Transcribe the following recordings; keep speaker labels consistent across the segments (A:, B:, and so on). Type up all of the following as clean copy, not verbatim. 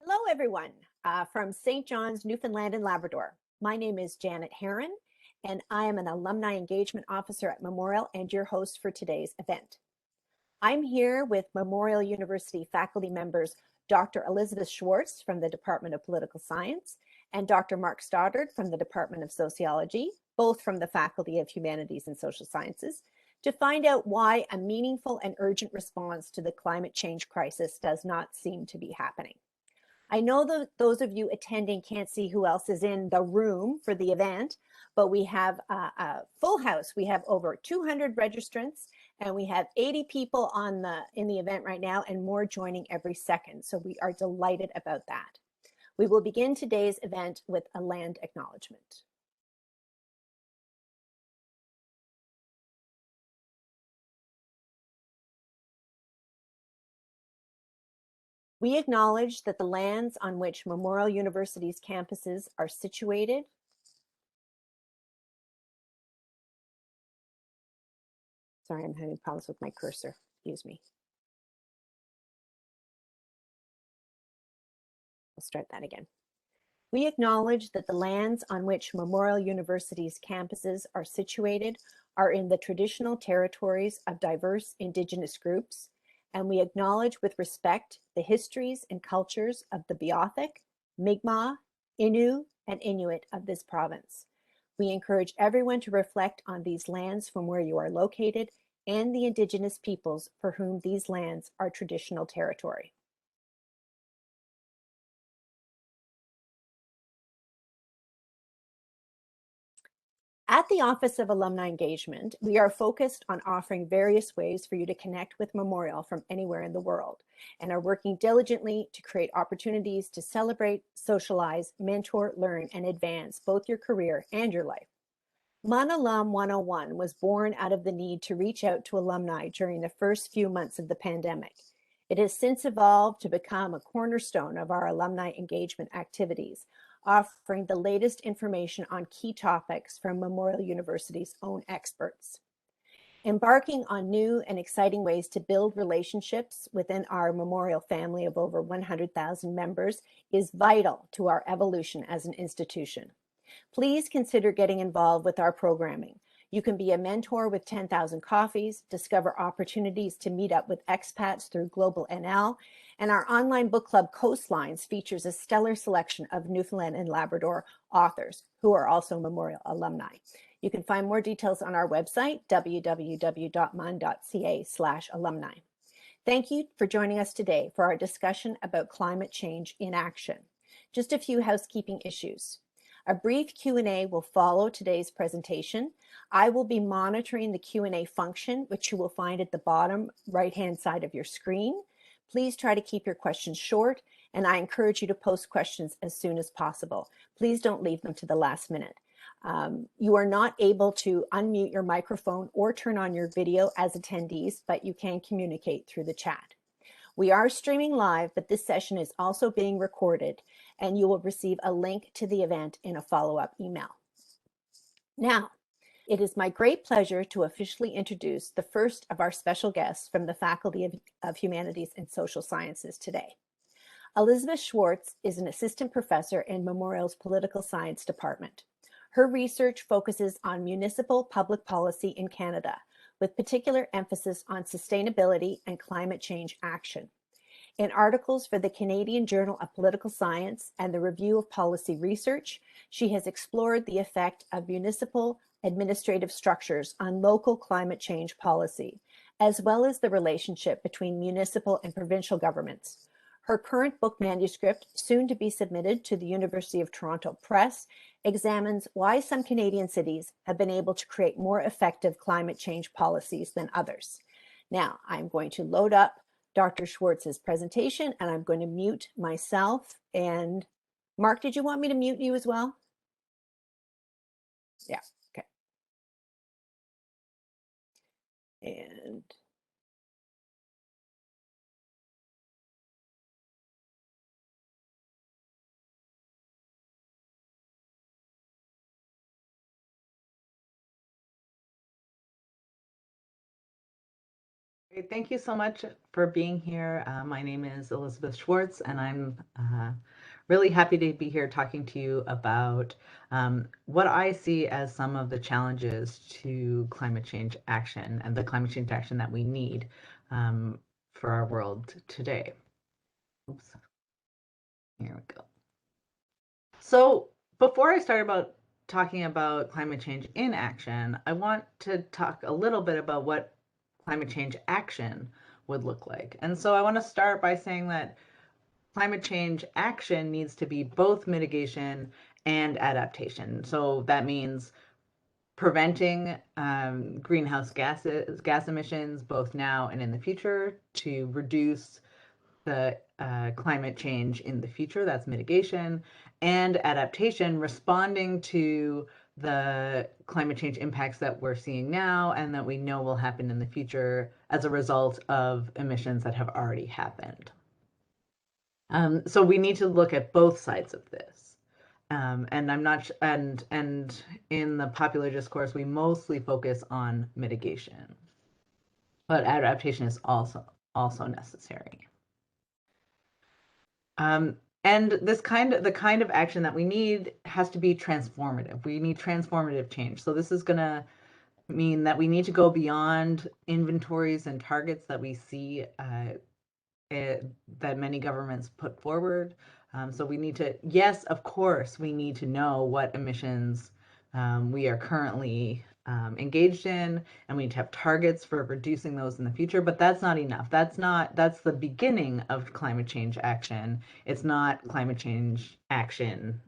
A: Hello, everyone, from St. John's, Newfoundland and Labrador. My name is Janet Herron, and I am an Alumni Engagement Officer at Memorial and your host for today's event. I'm here with Memorial University faculty members Dr. Elizabeth Schwartz from the Department of Political Science and Dr. Mark Stoddart from the Department of Sociology, both from the Faculty of Humanities and Social Sciences, to find out why a meaningful and urgent response to the climate change crisis does not seem to be happening. I know that those of you attending can't see who else is in the room for the event, but we have a full house. We have over 200 registrants, and we have 80 people in the event right now, and more joining every second. So we are delighted about that. We will begin today's event with a land acknowledgement. We acknowledge that the lands on which Memorial University's campuses are situated. Sorry, I'm having problems with my cursor. Excuse me. I'll start that again. We acknowledge that the lands on which Memorial University's campuses are situated are in the traditional territories of diverse Indigenous groups, and we acknowledge with respect the histories and cultures of the Beothuk, Mi'kmaq, Innu, and Inuit of this province. We encourage everyone to reflect on these lands from where you are located and the Indigenous peoples for whom these lands are traditional territory. At the Office of Alumni Engagement, we are focused on offering various ways for you to connect with Memorial from anywhere in the world and are working diligently to create opportunities to celebrate, socialize, mentor, learn, and advance both your career and your life. MUNalum 101 was born out of the need to reach out to alumni during the first few months of the pandemic. It has since evolved to become a cornerstone of our alumni engagement activities, offering the latest information on key topics from Memorial University's own experts. Embarking on new and exciting ways to build relationships within our Memorial family of over 100,000 members is vital to our evolution as an institution. Please consider getting involved with our programming. You can be a mentor with 10,000 coffees, discover opportunities to meet up with expats through Global NL, and our online book club Coastlines features a stellar selection of Newfoundland and Labrador authors who are also Memorial alumni. You can find more details on our website, www.mun.ca/alumni. Thank you for joining us today for our discussion about climate change in action. Just a few housekeeping issues. A brief Q&A will follow today's presentation. I will be monitoring the Q&A function, which you will find at the bottom right-hand side of your screen. Please try to keep your questions short, and I encourage you to post questions as soon as possible. Please don't leave them to the last minute. You are not able to unmute your microphone or turn on your video as attendees, but you can communicate through the chat. We are streaming live, but this session is also being recorded, and you will receive a link to the event in a follow-up email. Now, it is my great pleasure to officially introduce the first of our special guests from the Faculty of Humanities and Social Sciences today. Elizabeth Schwartz is an assistant professor in Memorial's Political Science Department. Her research focuses on municipal public policy in Canada, with particular emphasis on sustainability and climate change action. In articles for the Canadian Journal of Political Science and the Review of Policy Research, she has explored the effect of municipal administrative structures on local climate change policy, as well as the relationship between municipal and provincial governments. Her current book manuscript, soon to be submitted to the University of Toronto Press, examines why some Canadian cities have been able to create more effective climate change policies than others. Now, I'm going to load up Dr. Schwartz's presentation, and I'm going to mute myself. And Mark, did you want me to mute you as well? Yeah, okay. And
B: Great. Thank you so much for being here. My name is Elizabeth Schwartz, and I'm really happy to be here talking to you about what I see as some of the challenges to climate change action and the climate change action that we need um, for our world today. Oops, here we go. So before I start about talking about climate change in action, I want to talk a little bit about what climate change action would look like. And so I want to start by saying that climate change action needs to be both mitigation and adaptation. So that means preventing gas emissions both now and in the future to reduce the climate change in the future. That's mitigation. And adaptation, responding to the climate change impacts that we're seeing now and that we know will happen in the future as a result of emissions that have already happened. So we need to look at both sides of this. And I'm not, and in the popular discourse, we mostly focus on mitigation, but adaptation is also necessary. And the kind of action that we need has to be transformative. We need transformative change. So this is going to mean that we need to go beyond inventories and targets that we see that many governments put forward. So we need to, yes, of course, we need to know what emissions we are currently engaged in, and we need to have targets for reducing those in the future, but that's not enough. That's the beginning of climate change action. It's not climate change action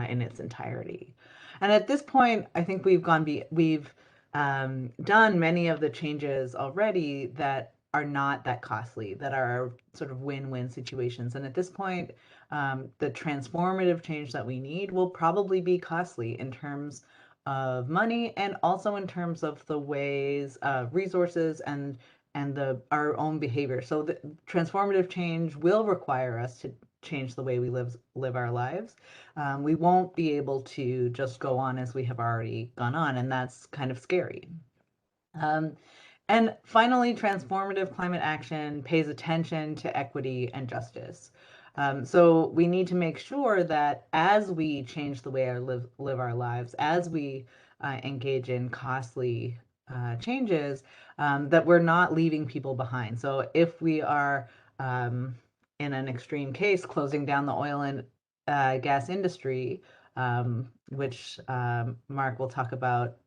B: in its entirety. And at this point, I think we've done many of the changes already that are not that costly, that are sort of win-win situations. And at this point, the transformative change that we need will probably be costly in terms of money and also in terms of the ways, resources, and our own behavior. So the transformative change will require us to change the way we live our lives. We won't be able to just go on as we have already gone on, and that's kind of scary. Um, and finally, transformative climate action pays attention to equity and justice. So we need to make sure that as we change the way we live our lives, as we engage in costly changes, that we're not leaving people behind. So if we are, in an extreme case, closing down the oil and gas industry, which Mark will talk about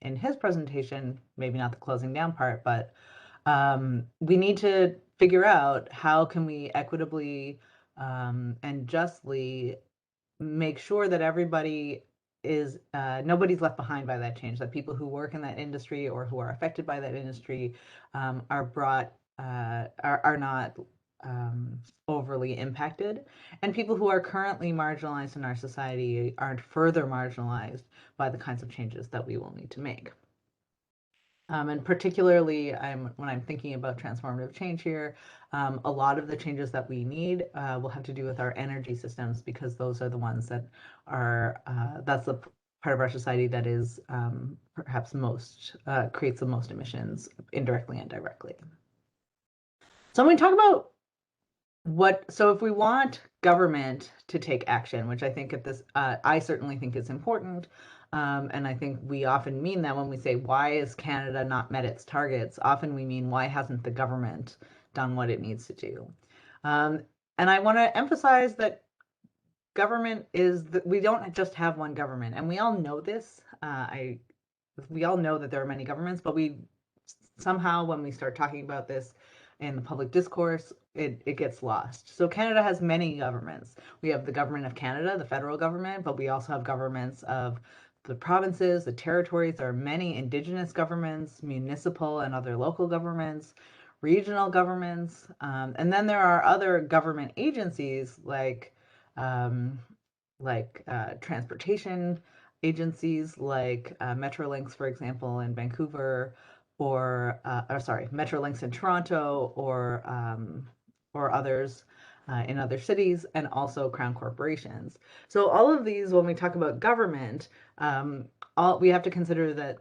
B: in his presentation, maybe not the closing down part, but we need to figure out how can we equitably and justly make sure that everybody is nobody's left behind by that change, that people who work in that industry or who are affected by that industry are not overly impacted, and people who are currently marginalized in our society aren't further marginalized by the kinds of changes that we will need to make. And particularly, when I'm thinking about transformative change here, a lot of the changes that we need will have to do with our energy systems, because those are the ones that that's the part of our society that is perhaps creates the most emissions indirectly and directly. So when we talk about so if we want government to take action, which I think I certainly think is important, and I think we often mean that when we say, why is Canada not met its targets? Often we mean, why hasn't the government done what it needs to do? And I want to emphasize that we don't just have one government, and we all know this. We all know that there are many governments, but we somehow, when we start talking about this in the public discourse, it gets lost. So Canada has many governments. We have the government of Canada, the federal government, but we also have governments of the provinces, the territories. There are many indigenous governments, municipal and other local governments, regional governments, and then there are other government agencies um, transportation agencies, like Metrolinx, for example, in Vancouver, or sorry, Metrolinx in Toronto, or others. in other cities, and also crown corporations. So all of these, when we talk about government, we have to consider that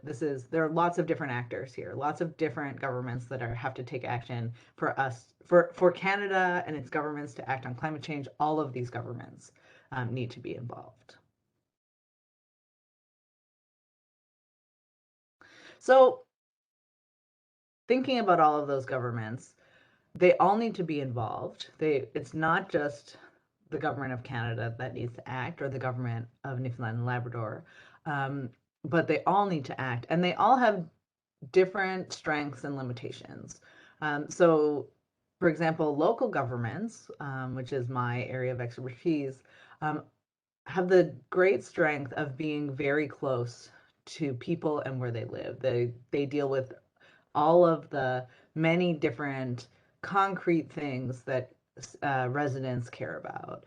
B: there are lots of different actors here, lots of different governments that have to take action for us, for Canada and its governments to act on climate change. All of these governments need to be involved. So thinking about all of those governments, they all need to be involved. It's not just the government of Canada that needs to act, or the government of Newfoundland and Labrador, but they all need to act, and they all have different strengths and limitations. So, for example, local governments, which is my area of expertise, have the great strength of being very close to people and where they live. They deal with all of the many different concrete things that residents care about.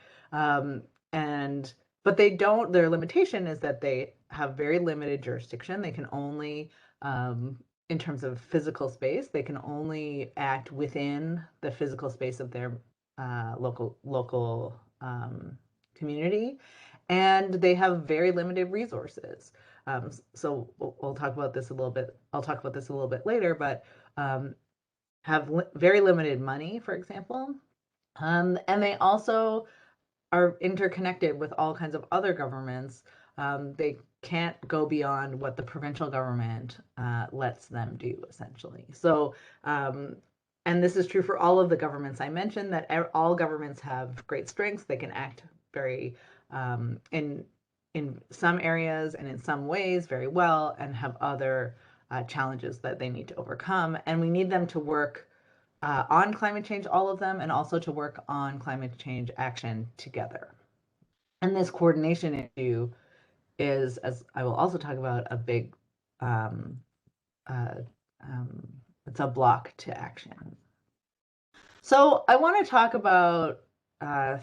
B: And but they don't. Their limitation is that they have very limited jurisdiction. They can only, in terms of physical space, they can only act within the physical space of their local community, and they have very limited resources. So we'll talk about this a little bit. I'll talk about this a little bit later, but have very limited money, for example. And they also are interconnected with all kinds of other governments. They can't go beyond what the provincial government lets them do, essentially. So, and this is true for all of the governments I mentioned, that all governments have great strengths. They can act very in some areas and in some ways very well, and have other challenges that they need to overcome. And we need them to work on climate change, all of them, and also to work on climate change action together. And this coordination issue is, as I will also talk about, a big, um, uh, it's a block to action. So I want to talk about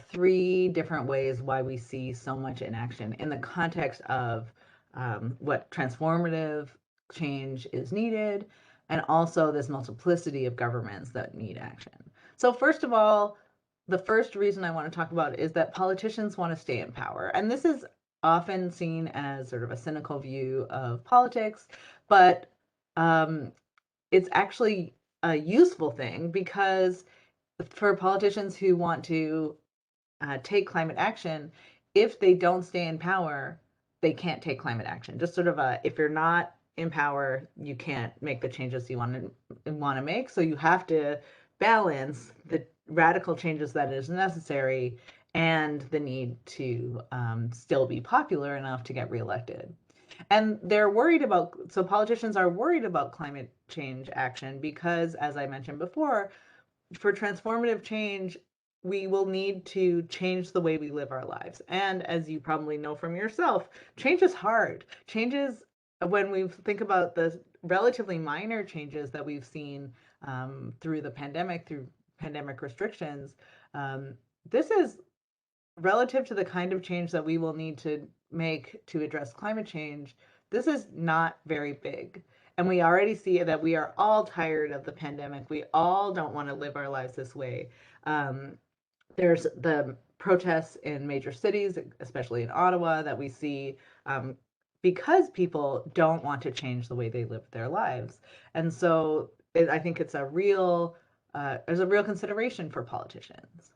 B: three different ways why we see so much inaction in the context of what transformative change is needed, and also this multiplicity of governments that need action. So first of all, the first reason I want to talk about is that politicians want to stay in power. And this is often seen as sort of a cynical view of politics, but it's actually a useful thing, because for politicians who want to take climate action, if they don't stay in power, they can't take climate action. Just sort of if you're not in power, you can't make the changes you want to make. So you have to balance the radical changes that is necessary and the need to still be popular enough to get reelected. And so politicians are worried about climate change action because, as I mentioned before, for transformative change, we will need to change the way we live our lives. And as you probably know from yourself, change is hard. Changes, when we think about the relatively minor changes that we've seen through pandemic restrictions, this is relative to the kind of change that we will need to make to address climate change. This is not very big. And we already see that we are all tired of the pandemic. We all don't want to live our lives this way. There's the protests in major cities, especially in Ottawa, that we see because people don't want to change the way they live their lives. And so I think there's a real consideration for politicians.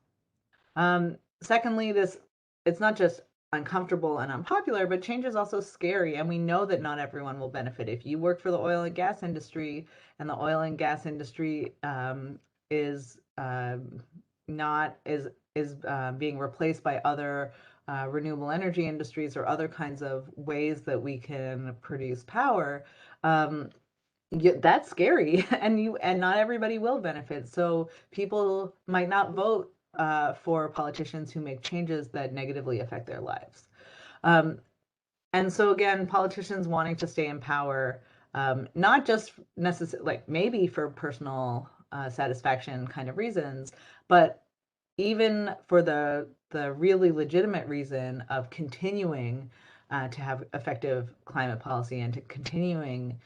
B: Secondly, it's not just uncomfortable and unpopular, but change is also scary, and we know that not everyone will benefit. If you work for the oil and gas industry, and the oil and gas industry is not is being replaced by other renewable energy industries or other kinds of ways that we can produce power, that's scary, and not everybody will benefit. So people might not vote for politicians who make changes that negatively affect their lives. And so again, politicians wanting to stay in power, not just necessarily, like maybe for personal satisfaction kind of reasons, but even for the really legitimate reason of continuing to have effective climate policy and to continuing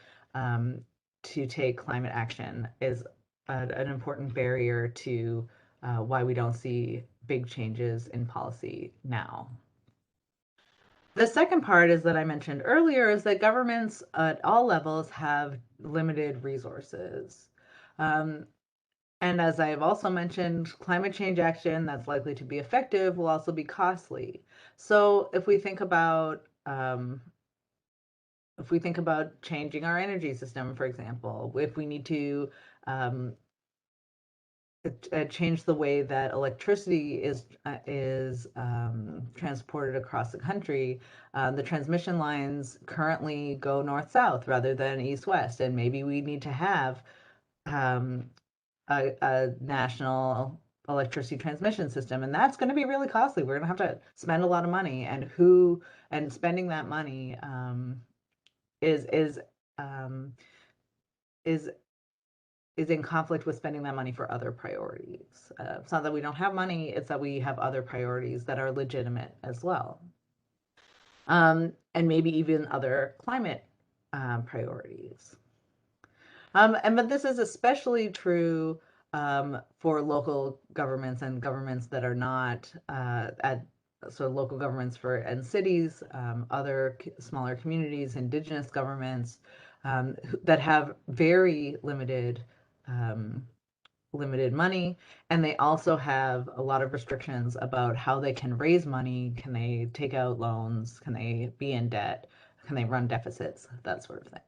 B: to take climate action is an important barrier to why we don't see big changes in policy now. The second part is that I mentioned earlier is that governments at all levels have limited resources. And as I've also mentioned, climate change action that's likely to be effective will also be costly. So if we think about changing our energy system, for example, if we need to um, change the way that electricity is transported across the country. The transmission lines currently go north-south rather than east-west, and maybe we need to have um, a national electricity transmission system, and that's going to be really costly. We're going to have to spend a lot of money, and spending that money is is um, is is in conflict with spending that money for other priorities. It's not that we don't have money, it's that we have other priorities that are legitimate as well. And maybe even other climate priorities. But this is especially true for local governments and governments that are not local governments and cities, other smaller communities, indigenous governments that have very limited money, and they also have a lot of restrictions about how they can raise money. Can they take out loans? Can they be in debt? Can they run deficits? That sort of thing.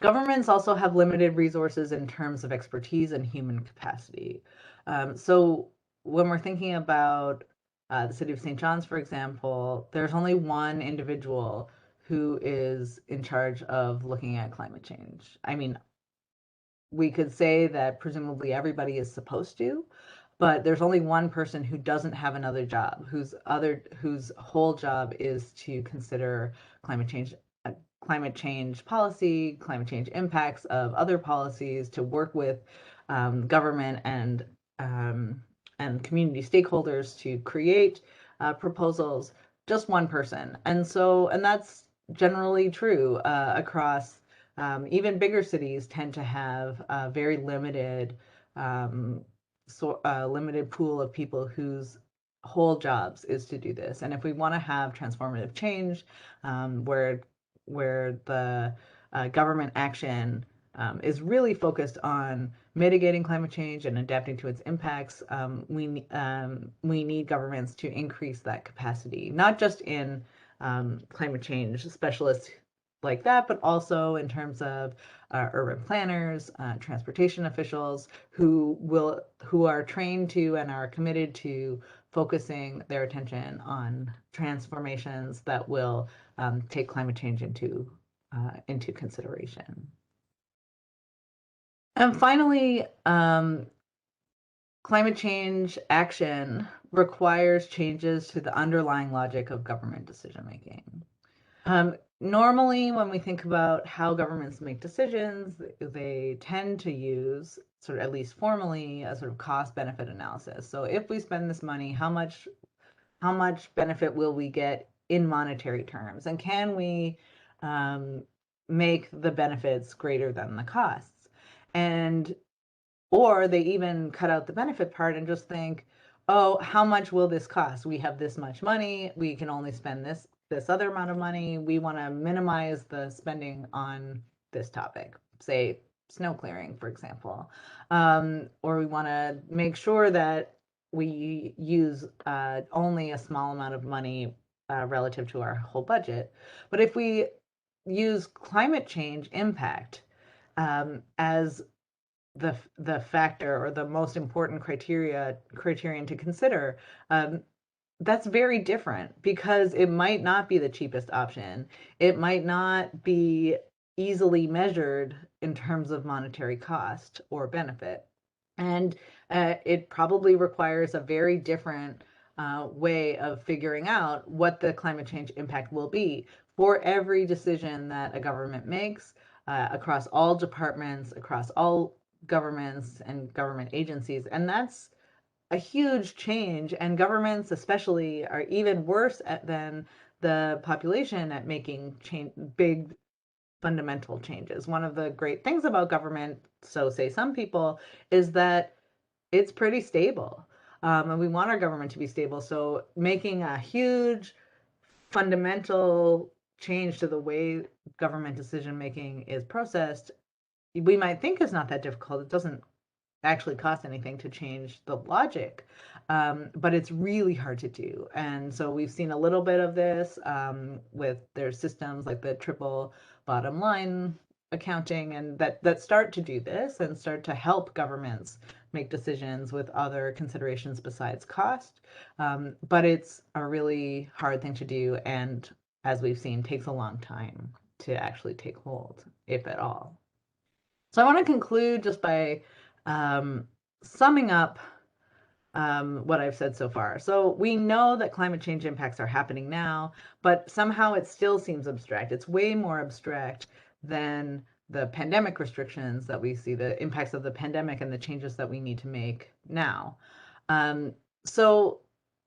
B: Governments also have limited resources in terms of expertise and human capacity. So when we're thinking about the city of St. John's, for example, there's only one individual who is in charge of looking at climate change. I mean, we could say that presumably everybody is supposed to, but there's only one person who doesn't have another job, whose whole job is to consider climate change policy, climate change impacts of other policies, to work with government and community stakeholders to create proposals. Just one person, and that's generally true across. Even bigger cities tend to have a very limited limited pool of people whose whole jobs is to do this. And if we want to have transformative change, where the government action is really focused on mitigating climate change and adapting to its impacts, we need governments to increase that capacity, not just in climate change specialists like that, but also in terms of urban planners, transportation officials who are trained to and are committed to focusing their attention on transformations that will take climate change into consideration. And finally, climate change action requires changes to the underlying logic of government decision making. Normally, when we think about how governments make decisions, they tend to use, sort of at least formally, a sort of cost-benefit analysis. So if we spend this money, how much benefit will we get in monetary terms? And can we make the benefits greater than the costs? Or they even cut out the benefit part and just think, oh, how much will this cost? We have this much money, we can only spend this other amount of money. We want to minimize the spending on this topic, say snow clearing, for example. Or we want to make sure that we use only a small amount of money relative to our whole budget. But if we use climate change impact as the factor or the most important criterion to consider, that's very different, because it might not be the cheapest option. It might not be easily measured in terms of monetary cost or benefit. And it probably requires a very different way of figuring out what the climate change impact will be for every decision that a government makes across all departments, across all governments and government agencies. And that's a huge change, and governments especially are even worse than the population at making big fundamental changes. One of the great things about government, so say some people, is that it's pretty stable. and we want our government to be stable. So making a huge fundamental change to the way government decision making is processed, we might think is not that difficult. It doesn't actually cost anything to change the logic, but it's really hard to do. And so we've seen a little bit of this with their systems like the triple bottom line accounting, and that start to do this and start to help governments make decisions with other considerations besides cost. But it's a really hard thing to do, and as we've seen, takes a long time to actually take hold, if at all. So I want to conclude just by summing up what I've said so far. So we know that climate change impacts are happening now, but somehow it still seems abstract. It's way more abstract than the pandemic restrictions that we see, the impacts of the pandemic and the changes that we need to make now. So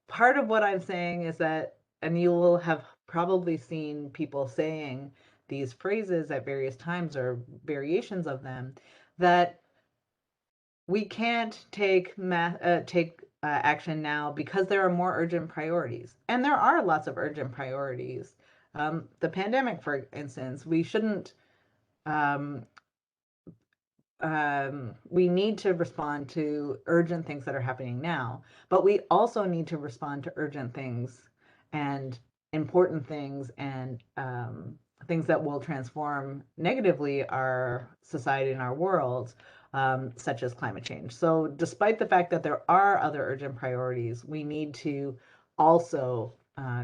B: part of what I'm saying is that, and you will have probably seen people saying these phrases at various times or variations of them, that we can't take action now because there are more urgent priorities. And there are lots of urgent priorities. The pandemic, for instance, we shouldn't we need to respond to urgent things that are happening now, but we also need to respond to urgent things and important things and things that will transform negatively our society and our world, such as climate change. So despite the fact that there are other urgent priorities, we need to also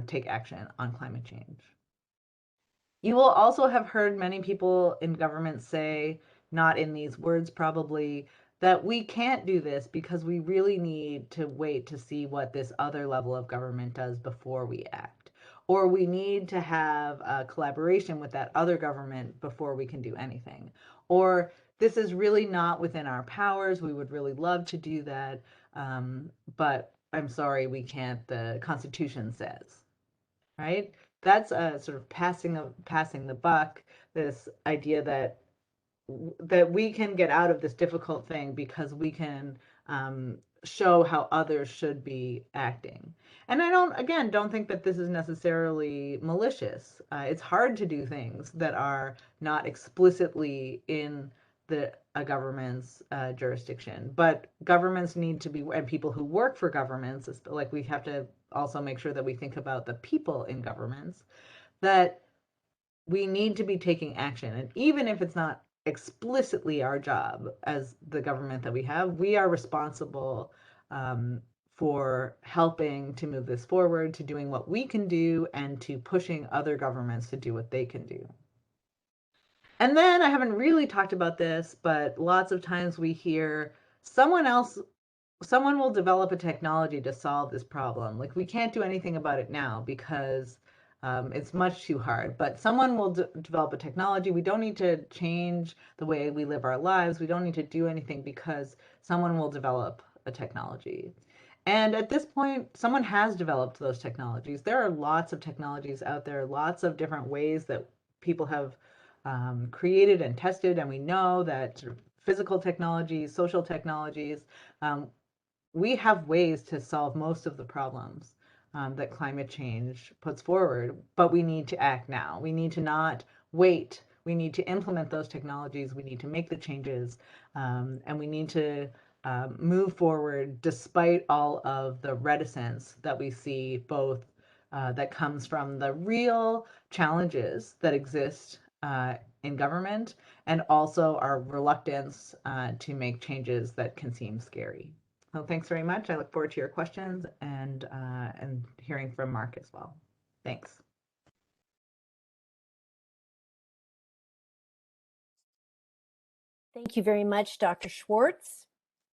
B: take action on climate change. You will also have heard many people in government say, not in these words probably, that we can't do this because we really need to wait to see what this other level of government does before we act. Or we need to have a collaboration with that other government before we can do anything. Or this is really not within our powers. We would really love to do that, but I'm sorry, we can't. The Constitution says, right? That's a sort of passing the buck. This idea that we can get out of this difficult thing because we can show how others should be acting. And I don't think that this is necessarily malicious. It's hard to do things that are not explicitly in a government's jurisdiction, but governments need to be, and people who work for governments, like we have to also make sure that we think about the people in governments, that we need to be taking action. And even if it's not explicitly our job as the government that we have, we are responsible for helping to move this forward, to doing what we can do, and to pushing other governments to do what they can do. And then I haven't really talked about this, but lots of times we hear someone will develop a technology to solve this problem. Like, we can't do anything about it now because it's much too hard, but someone will develop a technology. We don't need to change the way we live our lives. We don't need to do anything because someone will develop a technology. And at this point, someone has developed those technologies. There are lots of technologies out there, lots of different ways that people have created and tested. And we know that sort of physical technologies, social technologies, we have ways to solve most of the problems that climate change puts forward, but we need to act now. We need to not wait. We need to implement those technologies. We need to make the changes, and we need to move forward despite all of the reticence that we see, both that comes from the real challenges that exist in government, and also our reluctance to make changes that can seem scary. So thanks very much. I look forward to your questions and hearing from Mark as well. Thanks.
A: Thank you very much, Dr. Schwartz.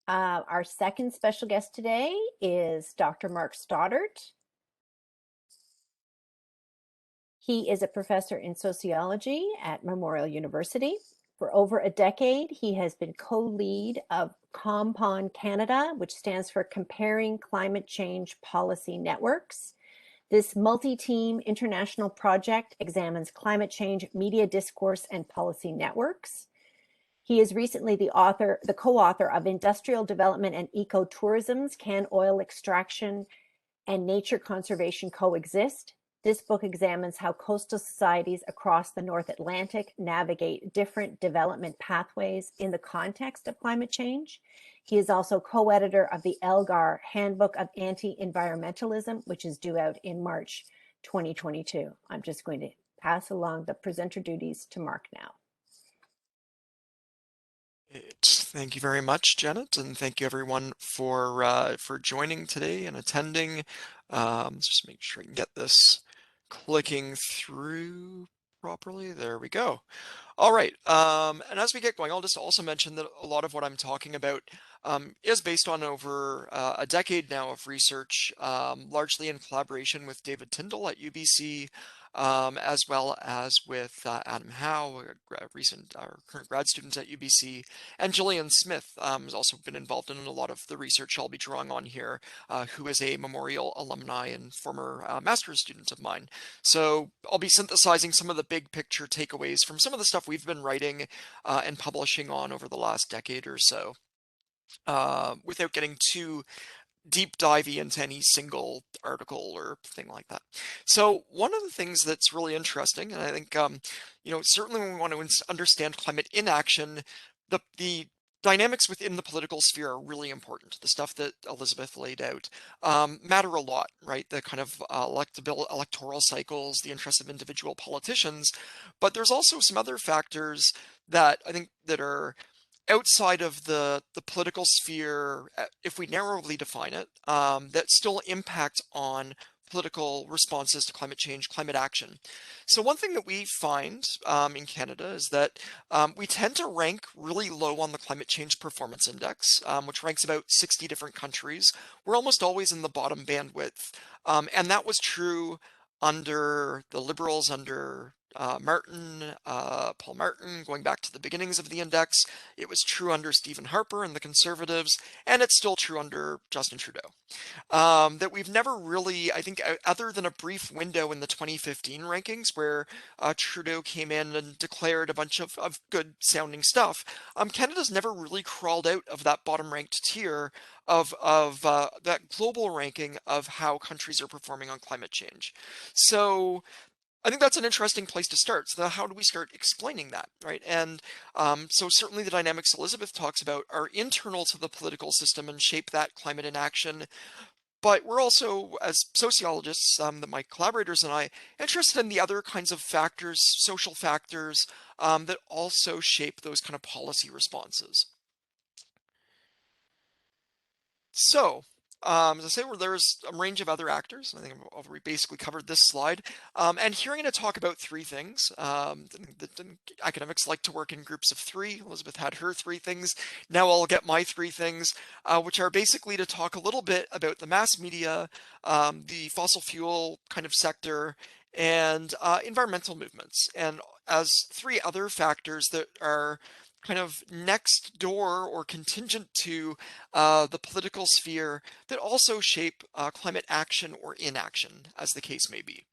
A: Our second special guest today is Dr. Mark Stoddart. He is a professor in sociology at Memorial University. For over a decade, he has been co-lead of COMPON Canada, which stands for Comparing Climate Change Policy Networks. This multi-team international project examines climate change, media discourse, and policy networks. He is recently the co-author of Industrial Development and Ecotourism's Can Oil Extraction and Nature Conservation Coexist? This book examines how coastal societies across the North Atlantic navigate different development pathways in the context of climate change. He is also co-editor of the Elgar Handbook of Anti-Environmentalism, which is due out in March 2022. I'm just going to pass along the presenter duties to Mark now.
C: Thank you very much, Janet, and thank you everyone for joining today and attending. Let's just make sure I can get this clicking through properly. There we go. All right, and as we get going, I'll just also mention that a lot of what I'm talking about is based on over a decade now of research, largely in collaboration with David Tyndall at UBC, as well as with Adam Howe, our current grad student at UBC, and Gillian Smith has also been involved in a lot of the research I'll be drawing on here, who is a Memorial alumni and former master's student of mine. So I'll be synthesizing some of the big picture takeaways from some of the stuff we've been writing and publishing on over the last decade or so, without getting too deep divey into any single article or thing like that. So one of the things that's really interesting, and I think, certainly when we want to understand climate inaction, the dynamics within the political sphere are really important. The stuff that Elizabeth laid out matter a lot, right? The kind of electoral cycles, the interests of individual politicians, but there's also some other factors that I think that are outside of the political sphere, if we narrowly define it, that still impact on political responses to climate change, climate action. So one thing that we find in Canada is that we tend to rank really low on the Climate Change Performance Index, which ranks about 60 different countries. We're almost always in the bottom bandwidth. And that was true under the Liberals, under Paul Martin, going back to the beginnings of the index. It was true under Stephen Harper and the Conservatives, and it's still true under Justin Trudeau. That we've never really, I think, other than a brief window in the 2015 rankings where Trudeau came in and declared a bunch of good sounding stuff, Canada's never really crawled out of that bottom ranked tier of that global ranking of how countries are performing on climate change. So I think that's an interesting place to start. So how do we start explaining that, right? And so certainly the dynamics Elizabeth talks about are internal to the political system and shape that climate inaction. But we're also, as sociologists, my collaborators and I, interested in the other kinds of factors, social factors, that also shape those kind of policy responses. So, as I say, there's a range of other actors. I think we basically covered this slide. And here I'm going to talk about three things. Academics like to work in groups of three. Elizabeth had her three things. Now I'll get my three things, which are basically to talk a little bit about the mass media, the fossil fuel kind of sector, and environmental movements. And as three other factors that are kind of next door or contingent to the political sphere that also shape climate action or inaction, as the case may be.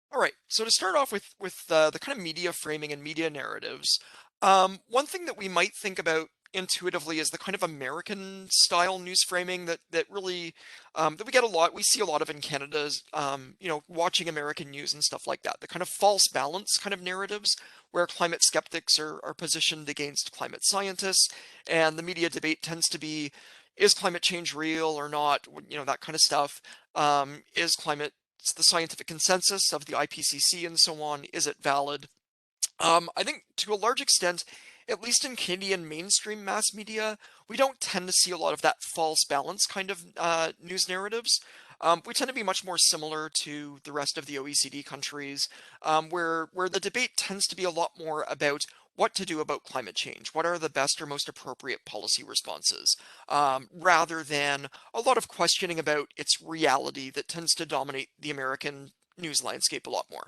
C: All right, so to start off with the kind of media framing and media narratives, one thing that we might think about intuitively is the kind of American style news framing that really that we get a lot. We see a lot of in Canada's watching American news and stuff like that. The kind of false balance kind of narratives where climate skeptics are positioned against climate scientists, and the media debate tends to be, is climate change real or not? That kind of stuff. Is climate the scientific consensus of the IPCC and so on, is it valid? I think to a large extent, at least in Canadian mainstream mass media, we don't tend to see a lot of that false balance kind of news narratives. We tend to be much more similar to the rest of the OECD countries, where the debate tends to be a lot more about what to do about climate change. What are the best or most appropriate policy responses, rather than a lot of questioning about its reality that tends to dominate the American news landscape a lot more.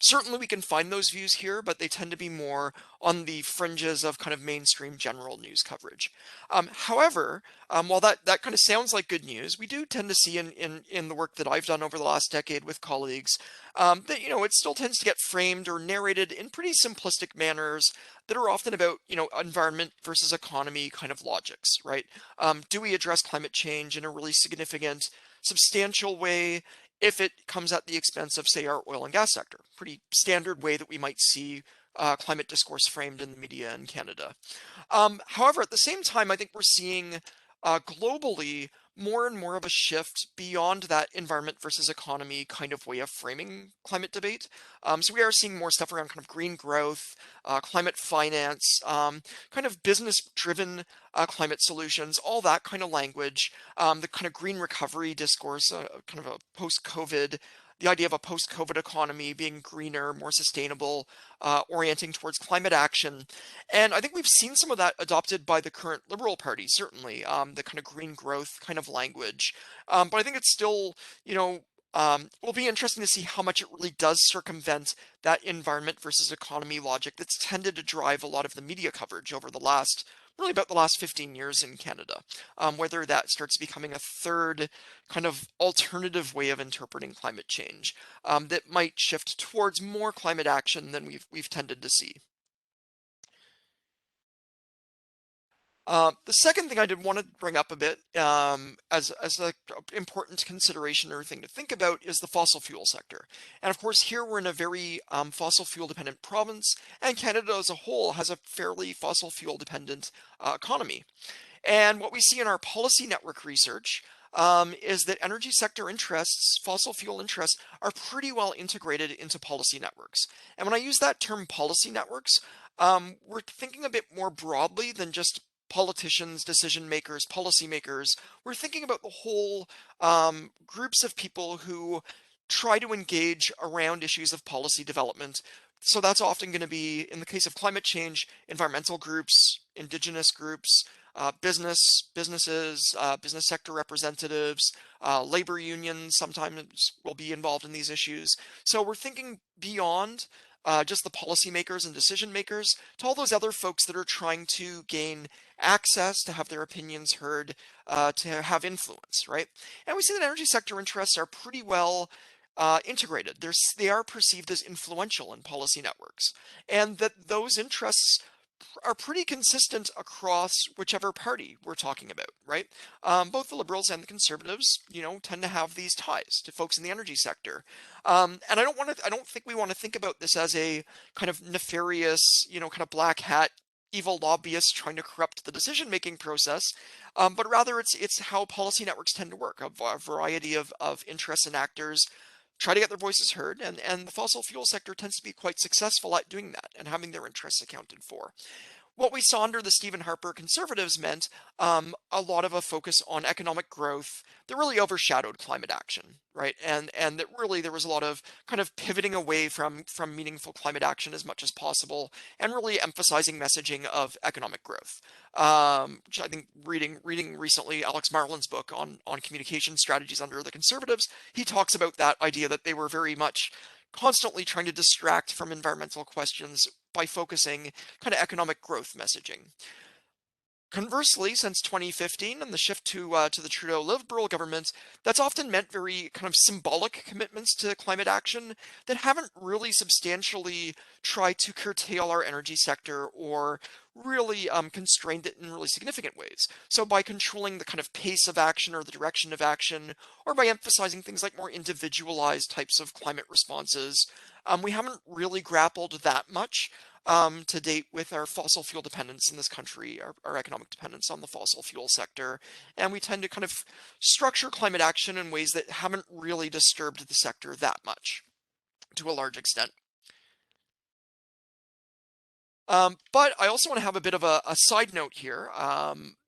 C: Certainly we can find those views here, but they tend to be more on the fringes of kind of mainstream general news coverage. However, while that kind of sounds like good news, we do tend to see in the work that I've done over the last decade with colleagues that, it still tends to get framed or narrated in pretty simplistic manners that are often about, environment versus economy kind of logics, right? Do we address climate change in a really significant, substantial way if it comes at the expense of, say, our oil and gas sector? Pretty standard way that we might see climate discourse framed in the media in Canada. However, at the same time, I think we're seeing globally more and more of a shift beyond that environment versus economy kind of way of framing climate debate. So we are seeing more stuff around kind of green growth, climate finance, kind of business-driven climate solutions, all that kind of language, the kind of green recovery discourse, kind of a post-COVID, the idea of a post-COVID economy being greener, more sustainable, orienting towards climate action. And I think we've seen some of that adopted by the current Liberal Party, certainly, the kind of green growth kind of language. But I think it's still, will be interesting to see how much it really does circumvent that environment versus economy logic that's tended to drive a lot of the media coverage over really about the last 15 years in Canada. Whether that starts becoming a third kind of alternative way of interpreting climate change that might shift towards more climate action than we've tended to see. The second thing I did want to bring up a bit as an important consideration or thing to think about is the fossil fuel sector. And of course, here we're in a very fossil fuel dependent province, and Canada as a whole has a fairly fossil fuel dependent economy. And what we see in our policy network research is that energy sector interests, fossil fuel interests, are pretty well integrated into policy networks. And when I use that term policy networks, we're thinking a bit more broadly than just politicians, decision makers, policymakers. We're thinking about the whole groups of people who try to engage around issues of policy development. So that's often going to be, in the case of climate change, environmental groups, indigenous groups, businesses, business sector representatives, labor unions sometimes will be involved in these issues. So we're thinking beyond just the policymakers and decision makers to all those other folks that are trying to gain access, to have their opinions heard, to have influence, right? And we see that energy sector interests are pretty well integrated. They are perceived as influential in policy networks, and that those interests are pretty consistent across whichever party we're talking about, right? Both the Liberals and the Conservatives, tend to have these ties to folks in the energy sector. And I don't think we want to think about this as a kind of nefarious, kind of black hat, evil lobbyists trying to corrupt the decision-making process, but rather it's how policy networks tend to work. A variety of interests and actors try to get their voices heard, and the fossil fuel sector tends to be quite successful at doing that and having their interests accounted for. What we saw under the Stephen Harper Conservatives meant a lot of a focus on economic growth that really overshadowed climate action, right? And that really there was a lot of kind of pivoting away from meaningful climate action as much as possible, and really emphasizing messaging of economic growth. Which I think reading recently Alex Marlin's book on communication strategies under the Conservatives, he talks about that idea that they were very much constantly trying to distract from environmental questions by focusing kind of economic growth messaging. Conversely, since 2015 and the shift to the Trudeau Liberal government, that's often meant very kind of symbolic commitments to climate action that haven't really substantially tried to curtail our energy sector or really constrained it in really significant ways. So by controlling the kind of pace of action or the direction of action, or by emphasizing things like more individualized types of climate responses, we haven't really grappled that much to date with our fossil fuel dependence in this country, our economic dependence on the fossil fuel sector. And we tend to kind of structure climate action in ways that haven't really disturbed the sector that much, to a large extent. But I also want to have a bit of a side note here,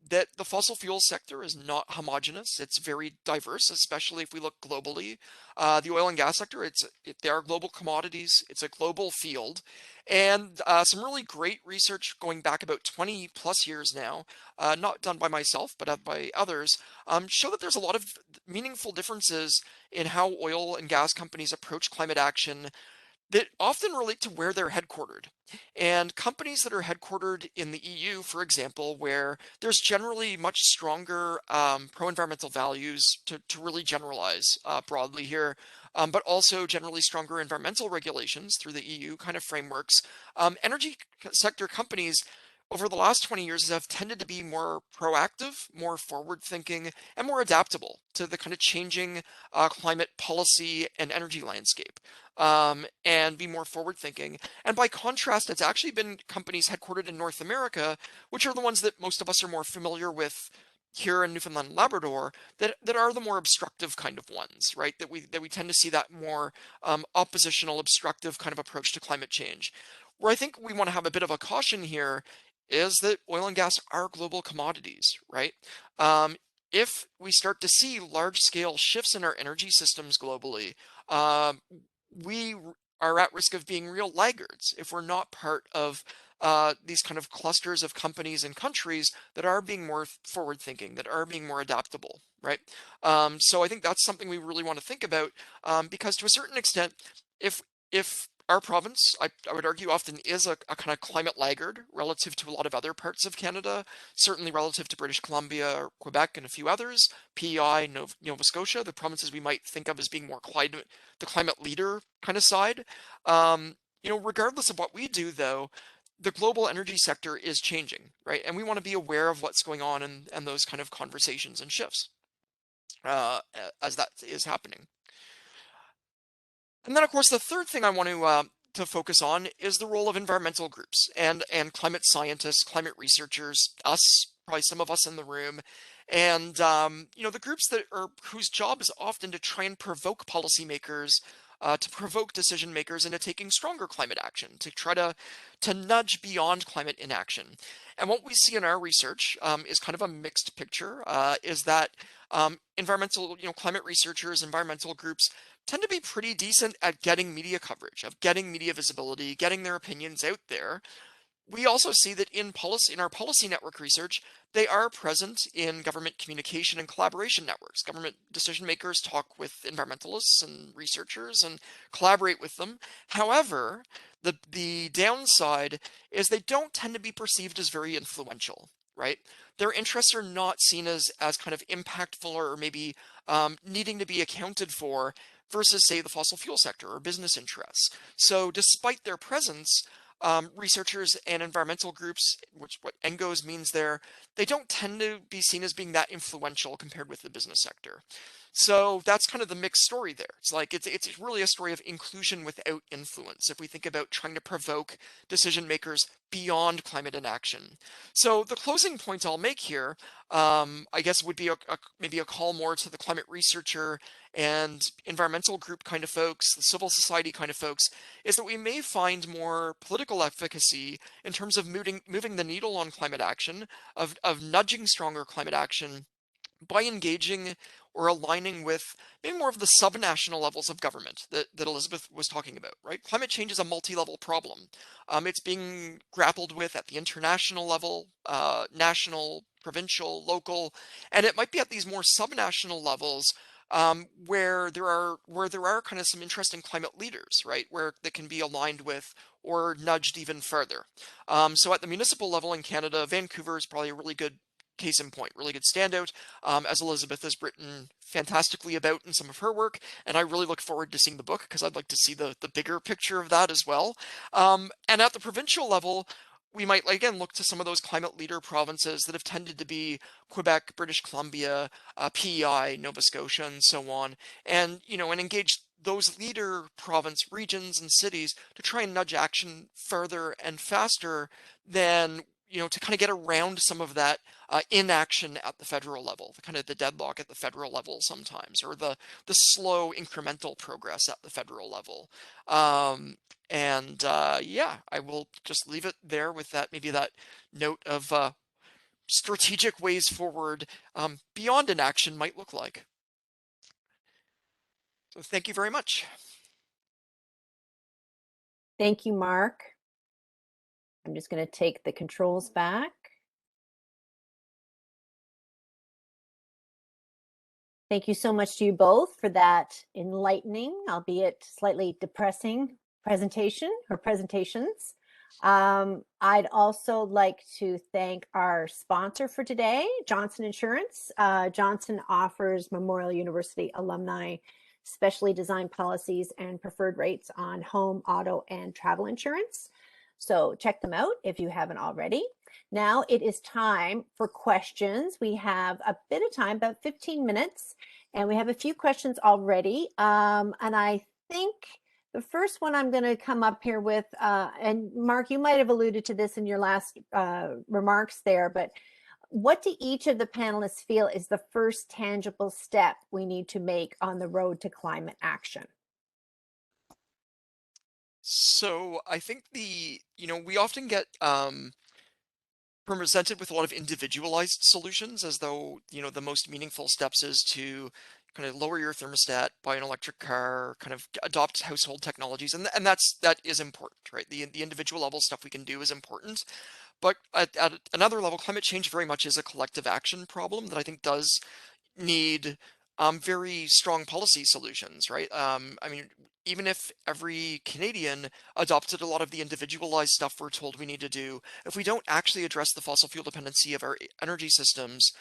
C: that the fossil fuel sector is not homogenous. It's very diverse, especially if we look globally. The oil and gas sector, they are global commodities. It's a global field. And some really great research going back about 20 plus years now, not done by myself, but by others, show that there's a lot of meaningful differences in how oil and gas companies approach climate action that often relate to where they're headquartered. And companies that are headquartered in the EU, for example, where there's generally much stronger pro-environmental values, to really generalize broadly here, but also generally stronger environmental regulations through the EU kind of frameworks. Energy sector companies over the last 20 years have tended to be more proactive, more forward-thinking, and more adaptable to the kind of changing climate policy and energy landscape, and be more forward-thinking. And by contrast, it's actually been companies headquartered in North America, which are the ones that most of us are more familiar with here in Newfoundland and Labrador, that are the more obstructive kind of ones, right? That we tend to see that more oppositional, obstructive kind of approach to climate change. Where I think we want to have a bit of a caution here is that oil and gas are global commodities, right? If we start to see large-scale shifts in our energy systems globally, we are at risk of being real laggards if we're not part of these kind of clusters of companies and countries that are being more forward-thinking, that are being more adaptable, right? So I think that's something we really want to think about, because to a certain extent, if our province, I would argue, often is a kind of climate laggard relative to a lot of other parts of Canada, certainly relative to British Columbia, or Quebec, and a few others, PEI, Nova Scotia, the provinces we might think of as being more the climate leader kind of side. Regardless of what we do, though, the global energy sector is changing, right? And we want to be aware of what's going on and those kind of conversations and shifts as that is happening. And then, of course, the third thing I want to focus on is the role of environmental groups and climate scientists, climate researchers, us, probably some of us in the room, and the groups whose job is often to try and provoke policymakers, to provoke decision makers into taking stronger climate action, to try to nudge beyond climate inaction. And what we see in our research is kind of a mixed picture. Is that environmental, climate researchers, environmental groups tend to be pretty decent at getting media coverage, of getting media visibility, getting their opinions out there. We also see that in our policy network research, they are present in government communication and collaboration networks. Government decision makers talk with environmentalists and researchers and collaborate with them. However, the downside is they don't tend to be perceived as very influential, right? Their interests are not seen as kind of impactful or maybe needing to be accounted for versus, say, the fossil fuel sector or business interests. So despite their presence, researchers and environmental groups, which what NGOs means there, they don't tend to be seen as being that influential compared with the business sector. So that's kind of the mixed story there. It's like it's really a story of inclusion without influence if we think about trying to provoke decision makers beyond climate inaction. So the closing point I'll make here, I guess, would be maybe a call more to the climate researcher and environmental group kind of folks, the civil society kind of folks, is that we may find more political efficacy in terms of moving the needle on climate action, of nudging stronger climate action by engaging or aligning with maybe more of the subnational levels of government that Elizabeth was talking about, right? Climate change is a multi-level problem. It's being grappled with at the international level, national, provincial, local, and it might be at these more subnational levels where there are kind of some interesting climate leaders, right, where they can be aligned with or nudged even further. So at the municipal level in Canada, Vancouver is probably a really good case in point, really good standout, as Elizabeth has written fantastically about in some of her work, and I really look forward to seeing the book because I'd like to see the bigger picture of that as well. And at the provincial level, we might again look to some of those climate leader provinces that have tended to be Quebec, British Columbia, PEI, Nova Scotia, and so on, and and engage those leader province regions and cities to try and nudge action further and faster than to kind of get around some of that inaction at the federal level, the kind of the deadlock at the federal level sometimes, or the slow incremental progress at the federal level. Yeah, I will just leave it there with that, maybe that note of strategic ways forward beyond inaction might look like. So thank you very much.
A: Thank you, Mark. I'm just going to take the controls back. Thank you so much to you both for that enlightening, albeit slightly depressing presentation or presentations. I'd also like to thank our sponsor for today, Johnson Insurance. Johnson offers Memorial University alumni specially designed policies and preferred rates on home, auto, and travel insurance. So check them out if you haven't already. Now it is time for questions. We have a bit of time, about 15 minutes, and we have a few questions already. And I think the first one I'm going to come up here with, and Mark, you might have alluded to this in your last remarks there, but what do each of the panelists feel is the first tangible step we need to make on the road to climate action?
C: So I think we often get presented with a lot of individualized solutions as though, the most meaningful steps is to kind of lower your thermostat, buy an electric car, kind of adopt household technologies. And that is important, right? The individual level stuff we can do is important. But at another level, climate change very much is a collective action problem that I think does need very strong policy solutions, right? I mean, even if every Canadian adopted a lot of the individualized stuff we're told we need to do, if we don't actually address the fossil fuel dependency of our energy systems,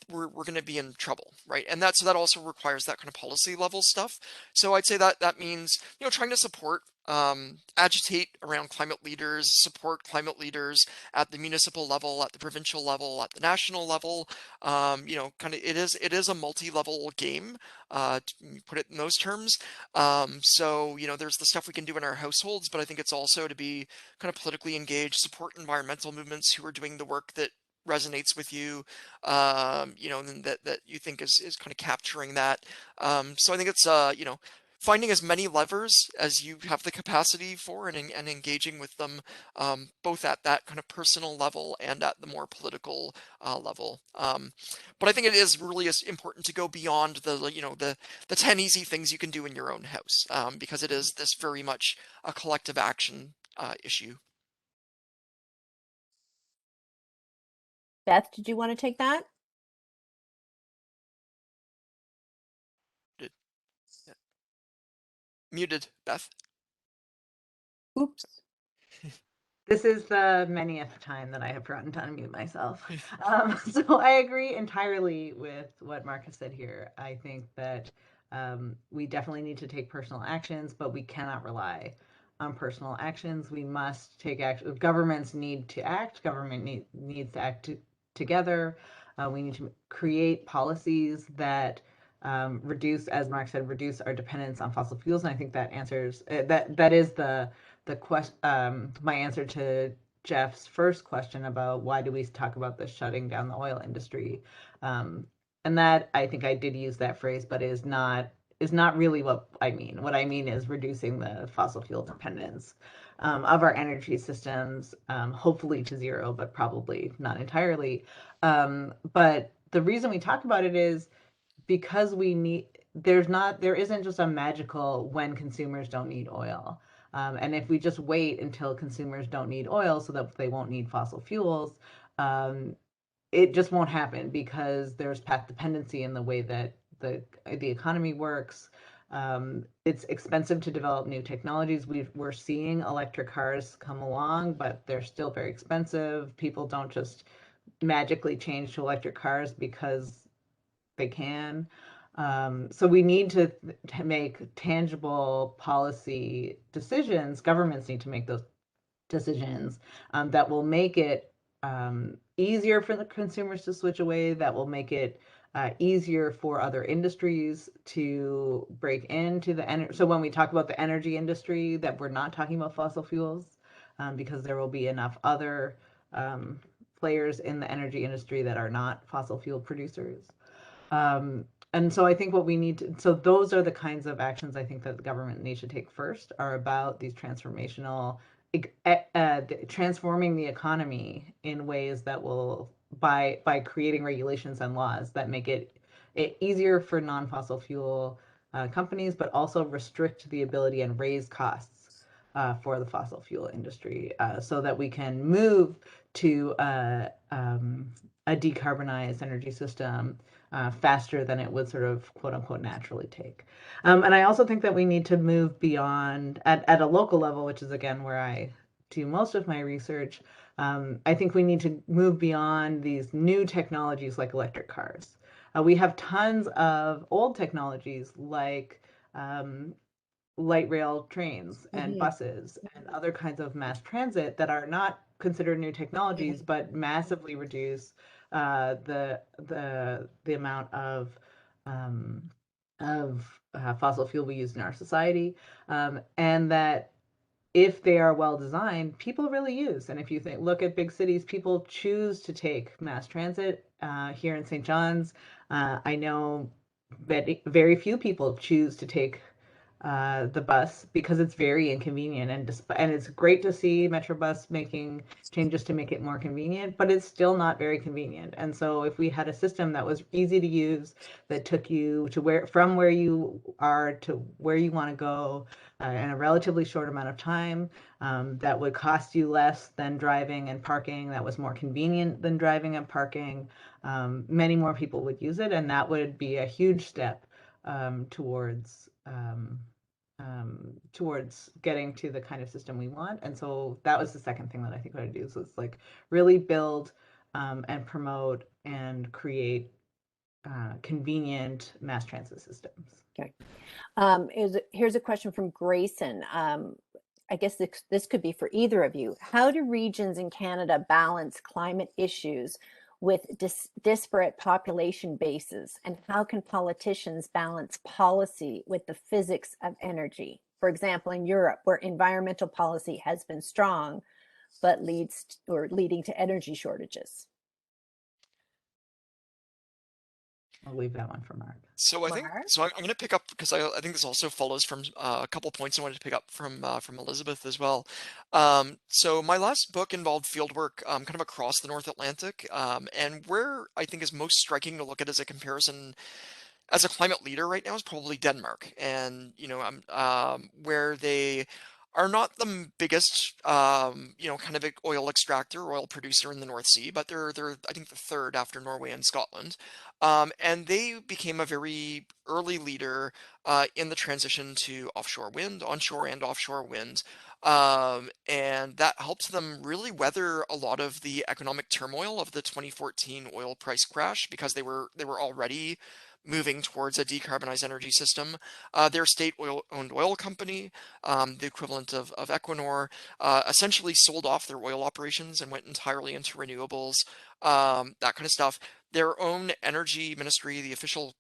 C: we're going to be in trouble, right? And so that also requires that kind of policy level stuff. So I'd say that means trying to support agitate around climate leaders, support climate leaders at the municipal level, at the provincial level, at the national level. Kind of it is a multi-level game, to put it in those terms. So there's the stuff we can do in our households, but I think it's also to be kind of politically engaged, support environmental movements who are doing the work that resonates with you, and that you think is kind of capturing that. So I think it's finding as many levers as you have the capacity for and engaging with them, both at that kind of personal level and at the more political level. But I think it is really important to go beyond the 10 easy things you can do in your own house, because it is this very much a collective action issue.
A: Beth, did you want to take that?
C: Yeah. Muted, Beth.
A: Oops.
B: This is the manyth time that I have forgotten to unmute myself. So I agree entirely with what Mark has said here. I think that we definitely need to take personal actions, but we cannot rely on personal actions. We must take action. Governments need to act. Government needs to act together. We need to create policies that reduce, as Mark said, reduce our dependence on fossil fuels. And I think that answers that is the question, my answer to Jeff's first question about why do we talk about the shutting down the oil industry, and that I think I did use that phrase, but is not really what I mean. What I mean is reducing the fossil fuel dependence of our energy systems, hopefully to zero, but probably not entirely. But the reason we talk about it is because there isn't just a magical when consumers don't need oil. And if we just wait until consumers don't need oil so that they won't need fossil fuels, it just won't happen because there's path dependency in the way that the economy works. It's expensive to develop new technologies. We're seeing electric cars come along, but they're still very expensive. People don't just magically change to electric cars because they can. So we need to make tangible policy decisions. Governments need to make those decisions that will make it easier for the consumers to switch away, that will make it easier for other industries to break into the energy. So when we talk about the energy industry, that we're not talking about fossil fuels, because there will be enough other players in the energy industry that are not fossil fuel producers. And so I think what we need to, so those are the kinds of actions I think that the government needs to take first, are about these transformational, transforming the economy in ways that will, by creating regulations and laws that make it easier for non-fossil fuel companies, but also restrict the ability and raise costs for the fossil fuel industry, so that we can move to a decarbonized energy system faster than it would sort of quote unquote naturally take. And I also think that we need to move beyond at a local level, which is again where I do most of my research. I think we need to move beyond these new technologies like electric cars. We have tons of old technologies like light rail trains and buses and other kinds of mass transit that are not considered new technologies, but massively reduce the amount of fossil fuel we use in our society, and that if they are well designed, people really use. And if you look at big cities, people choose to take mass transit. Here in St. John's, I know that very few people choose to take the bus because it's very inconvenient, and it's great to see Metrobus making changes to make it more convenient, but it's still not very convenient. And so if we had a system that was easy to use, that took you to where you are to where you want to go in a relatively short amount of time, that would cost you less than driving and parking, that was more convenient than driving and parking, many more people would use it, and that would be a huge step towards getting to the kind of system we want. And so that was the second thing that I think I would do. So it's like really build and promote and create convenient mass transit systems.
A: Okay. Here's a question from Grayson. I guess this could be for either of you. How do regions in Canada balance climate issues with disparate population bases? And how can politicians balance policy with the physics of energy? For example, in Europe, where environmental policy has been strong, but leading to energy shortages.
B: I'll leave that one for Mark.
C: So I'm going to pick up, because I think this also follows from a couple points I wanted to pick up from Elizabeth as well. So my last book involved fieldwork kind of across the North Atlantic, and where I think is most striking to look at as a comparison as a climate leader right now is probably Denmark, and where they are not the biggest kind of oil extractor, oil producer in the North Sea, but they're I think the third after Norway and Scotland, and they became a very early leader in the transition to offshore wind, onshore and offshore wind. And that helped them really weather a lot of the economic turmoil of the 2014 oil price crash, because they were already moving towards a decarbonized energy system. Their state-owned oil company, the equivalent of Equinor, essentially sold off their oil operations and went entirely into renewables, that kind of stuff. Their own energy ministry, the official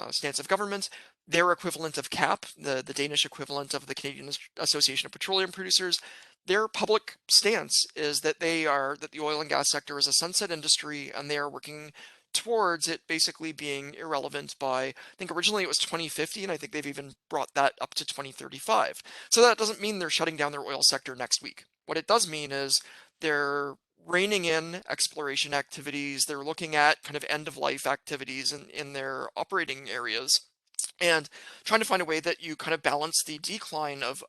C: stance of government, their equivalent of CAP, the Danish equivalent of the Canadian Association of Petroleum Producers, their public stance is that the oil and gas sector is a sunset industry, and they are working towards it basically being irrelevant by, I think originally it was 2050, and I think they've even brought that up to 2035. So that doesn't mean they're shutting down their oil sector next week. What it does mean is they're reining in exploration activities. They're looking at kind of end-of-life activities in their operating areas, and trying to find a way that you kind of balance the decline of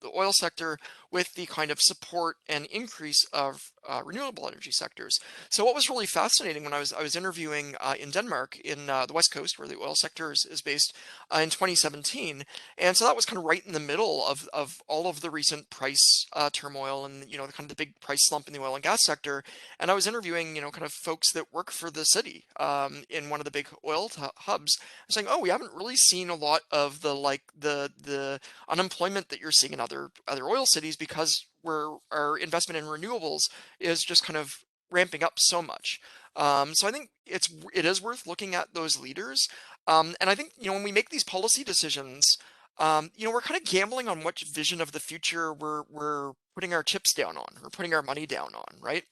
C: the oil sector with the kind of support and increase of renewable energy sectors. So what was really fascinating when I was interviewing in Denmark, in the West Coast, where the oil sector is based, in 2017, and so that was kind of right in the middle of all of the recent price turmoil and the kind of the big price slump in the oil and gas sector. And I was interviewing kind of folks that work for the city in one of the big oil hubs, saying, oh, we haven't really seen a lot of the unemployment that you're seeing in other oil cities, because our investment in renewables is just kind of ramping up so much. So I think it is worth looking at those leaders, and I think when we make these policy decisions, we're kind of gambling on what vision of the future we're putting our chips down on, or putting our money down on, right?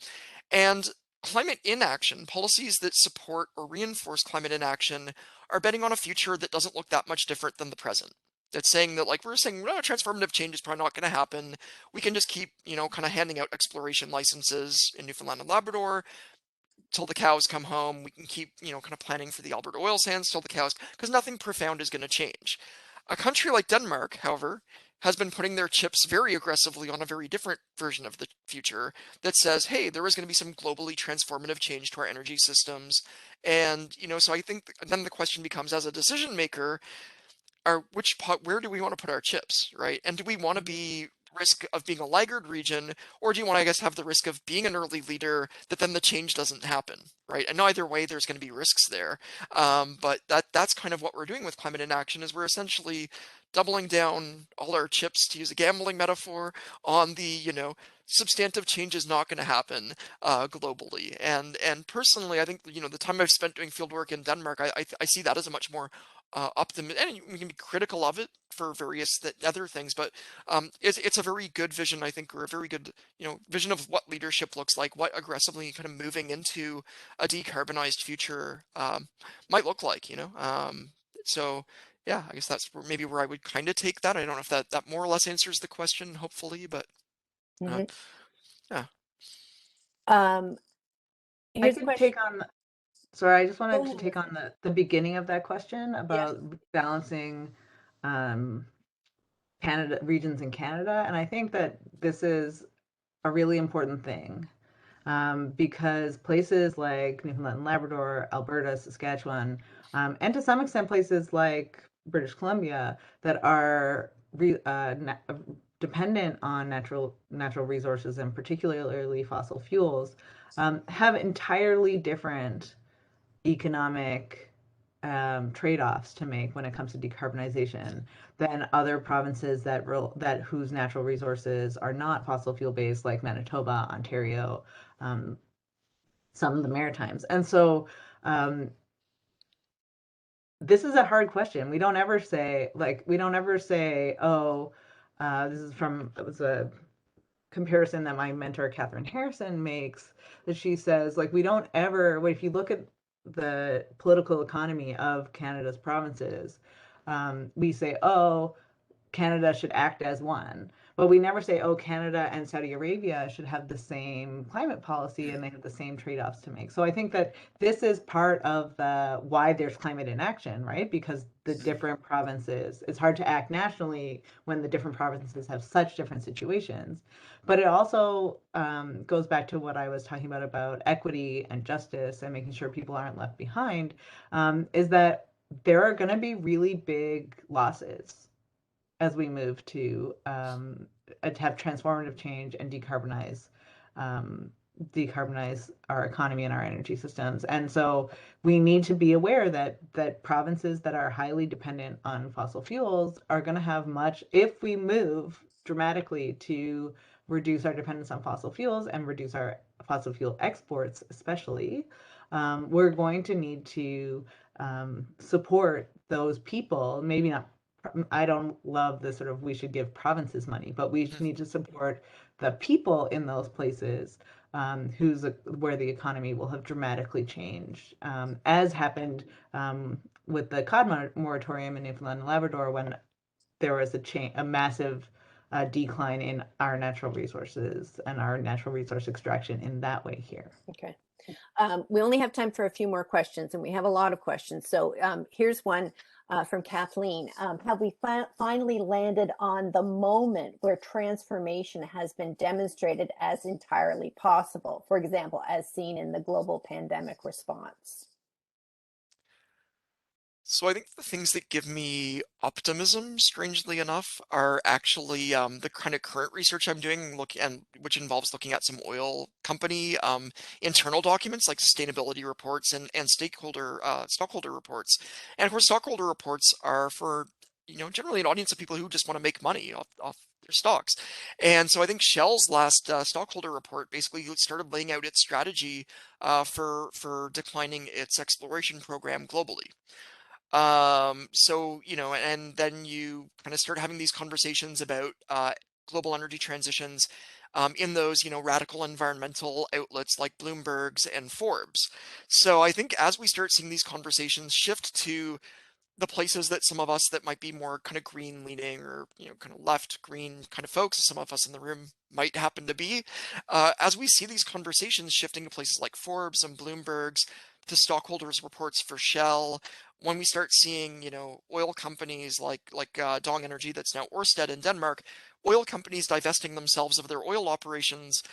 C: And climate inaction, policies that support or reinforce climate inaction, are betting on a future that doesn't look that much different than the present. It's saying that, like, we're saying, no, transformative change is probably not going to happen. We can just keep, kind of handing out exploration licenses in Newfoundland and Labrador till the cows come home. We can keep, kind of planning for the Alberta oil sands till the cows, because nothing profound is going to change. A country like Denmark, however, has been putting their chips very aggressively on a very different version of the future that says, hey, there is going to be some globally transformative change to our energy systems. And, so I think then the question becomes, as a decision maker, where do we want to put our chips, right? And do we want to be risk of being a laggard region, or do you want to, I guess, have the risk of being an early leader that then the change doesn't happen, right? And either way, there's going to be risks there. But that's kind of what we're doing with Climate Inaction, is we're essentially doubling down all our chips, to use a gambling metaphor, on the, substantive change is not going to happen globally. And personally, I think, the time I've spent doing field work in Denmark, I see that as a much more and we can be critical of it for various other things, but it's a very good vision, I think, or a very good vision of what leadership looks like, what aggressively kind of moving into a decarbonized future might look like. So yeah, I guess that's maybe where I would kind of take that. I don't know if that more or less answers the question, hopefully, but
A: Mhm.
C: yeah.
A: Um,
B: I
A: here's a
B: could
A: question.
B: take on, sorry, I just
A: Go
B: wanted to
A: ahead,
B: take
A: Elizabeth.
B: on the beginning of that question
A: Yeah.
B: about balancing Canada regions in Canada. And I think that this is a really important thing, because places like Newfoundland and Labrador, Alberta, Saskatchewan, and to some extent places like British Columbia that are dependent on natural resources, and particularly fossil fuels, have entirely different economic trade-offs to make when it comes to decarbonization than other provinces that whose natural resources are not fossil fuel based, like Manitoba, Ontario, some of the Maritimes. And so this is a hard question. We don't ever say, oh, it was a comparison that my mentor Catherine Harrison makes, that she says, like, we don't ever, if you look at the political economy of Canada's provinces, we say, oh, Canada should act as one. But we never say, oh, Canada and Saudi Arabia should have the same climate policy and they have the same trade-offs to make. So I think that this is part of why there's climate inaction, right? Because the different provinces, it's hard to act nationally when the different provinces have such different situations. But it also goes back to what I was talking about equity and justice and making sure people aren't left behind, is that there are going to be really big losses as we move to have transformative change and decarbonize our economy and our energy systems. And so we need to be aware that provinces that are highly dependent on fossil fuels are going to have much, if we move dramatically to reduce our dependence on fossil fuels and reduce our fossil fuel exports, especially, we're going to need to support those people, maybe not. I don't love the sort of we should give provinces money, but we need to support the people in those places, where the economy will have dramatically changed, as happened with the cod moratorium in Newfoundland and Labrador, when there was a massive decline in our natural resources and our natural resource extraction in that way here.
A: Okay. We only have time for a few more questions, and we have a lot of questions. So here's one from Kathleen. Have we finally landed on the moment where transformation has been demonstrated as entirely possible? For example, as seen in the global pandemic response.
C: So I think the things that give me optimism, strangely enough, are actually the kind of current research I'm doing, which involves looking at some oil company internal documents like sustainability reports and stockholder reports. And of course, stockholder reports are for generally an audience of people who just want to make money off their stocks. And so I think Shell's last stockholder report basically started laying out its strategy for declining its exploration program globally. So, and then you kind of start having these conversations about global energy transitions in those, radical environmental outlets like Bloomberg's and Forbes. So I think as we start seeing these conversations shift to the places that some of us that might be more kind of green leaning, or kind of left green kind of folks, some of us in the room might happen to be, as we see these conversations shifting to places like Forbes and Bloomberg's, the stockholders reports for Shell, when we start seeing, oil companies like Dong Energy, that's now Ørsted in Denmark, oil companies divesting themselves of their oil operations,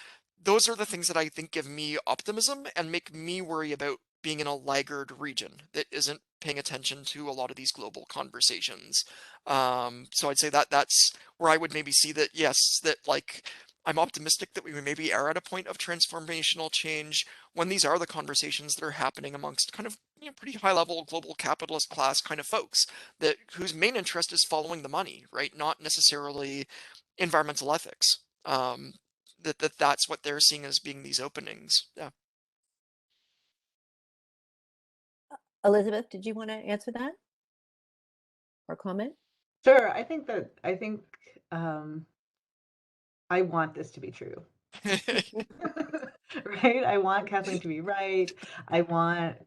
C: those are the things that I think give me optimism and make me worry about being in a laggard region that isn't paying attention to a lot of these global conversations. So I'd say that that's where I would maybe see that, yes, that like I'm optimistic that we maybe are at a point of transformational change when these are the conversations that are happening amongst kind of pretty high level global capitalist class kind of folks that whose main interest is following the money, right? Not necessarily environmental ethics. That's what they're seeing as being these openings. Yeah.
A: Elizabeth, did you want to answer that or comment?
B: Sure. I want this to be true. Right? I want Kathleen to be right. But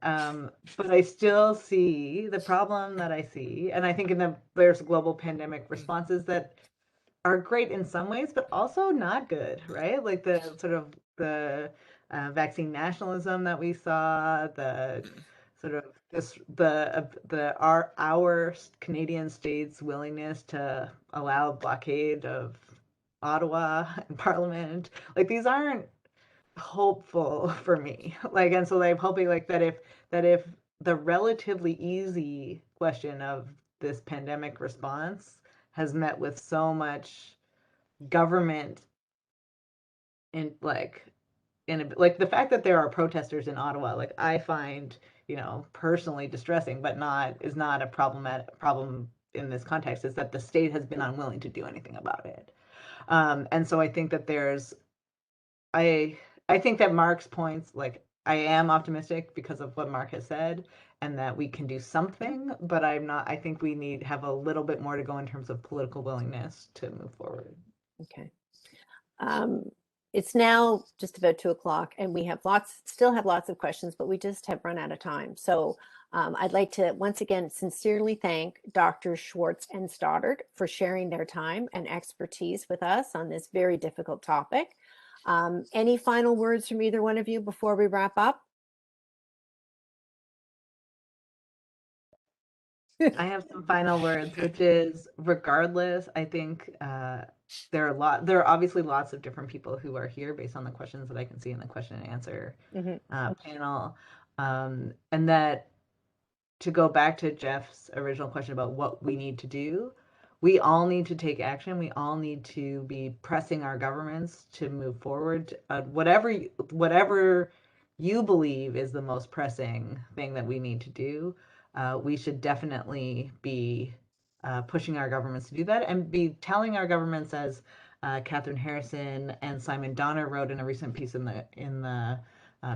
B: I still see the problem that I see, and I think there's global pandemic responses that are great in some ways, but also not good, right? Like the sort of the vaccine nationalism that we saw, the sort of our Canadian state's willingness to allow blockade of Ottawa and Parliament. Like these aren't hopeful for me. Like, and so I'm hoping like that if the relatively easy question of this pandemic response has met with so much government in like the fact that there are protesters in Ottawa, like I find, personally distressing, but is not a problem in this context, is that the state has been unwilling to do anything about it. And so I think that I think that Mark's points, like I am optimistic because of what Mark has said and that we can do something, but I think we have a little bit more to go in terms of political willingness to move forward.
A: Okay. It's now just about 2:00 and we still have lots of questions, but we just have run out of time. So I'd like to once again sincerely thank Dr. Schwartz and Stoddart for sharing their time and expertise with us on this very difficult topic. Any final words from either one of you before we wrap up?
B: I have some final words, which is regardless, I think there are obviously lots of different people who are here based on the questions that I can see in the question and answer panel. And that to go back to Jeff's original question about what we need to do, we all need to take action. We all need to be pressing our governments to move forward. Whatever you believe is the most pressing thing that we need to do, we should definitely be pushing our governments to do that and be telling our governments, as Catherine Harrison and Simon Donner wrote in a recent piece in the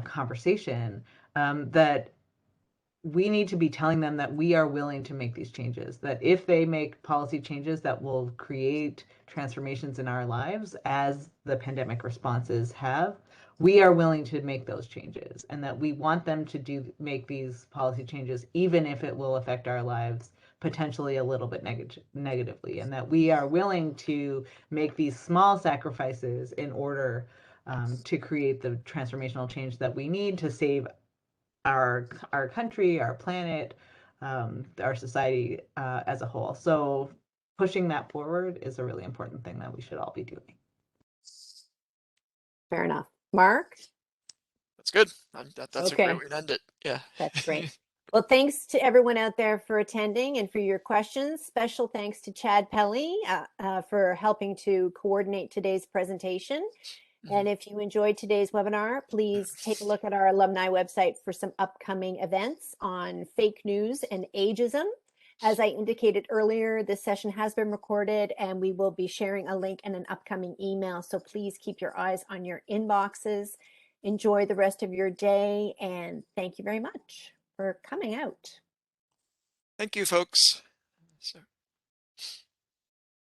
B: conversation, that we need to be telling them that we are willing to make these changes, that if they make policy changes that will create transformations in our lives, as the pandemic responses have, we are willing to make those changes, and that we want them to make these policy changes, even if it will affect our lives potentially a little bit negatively, and that we are willing to make these small sacrifices in order to create the transformational change that we need to save our country, our planet, our society as a whole. So pushing that forward is a really important thing that we should all be doing.
A: Fair enough. Mark?
C: That's good. That's
A: okay.
C: A great way to end it. Yeah.
A: That's great. Well, thanks to everyone out there for attending and for your questions. Special thanks to Chad Pelly for helping to coordinate today's presentation. And if you enjoyed today's webinar, please take a look at our alumni website for some upcoming events on fake news and ageism. As I indicated earlier, this session has been recorded and we will be sharing a link in an upcoming email. So please keep your eyes on your inboxes. Enjoy the rest of your day and thank you very much for coming out.
C: Thank you, folks. So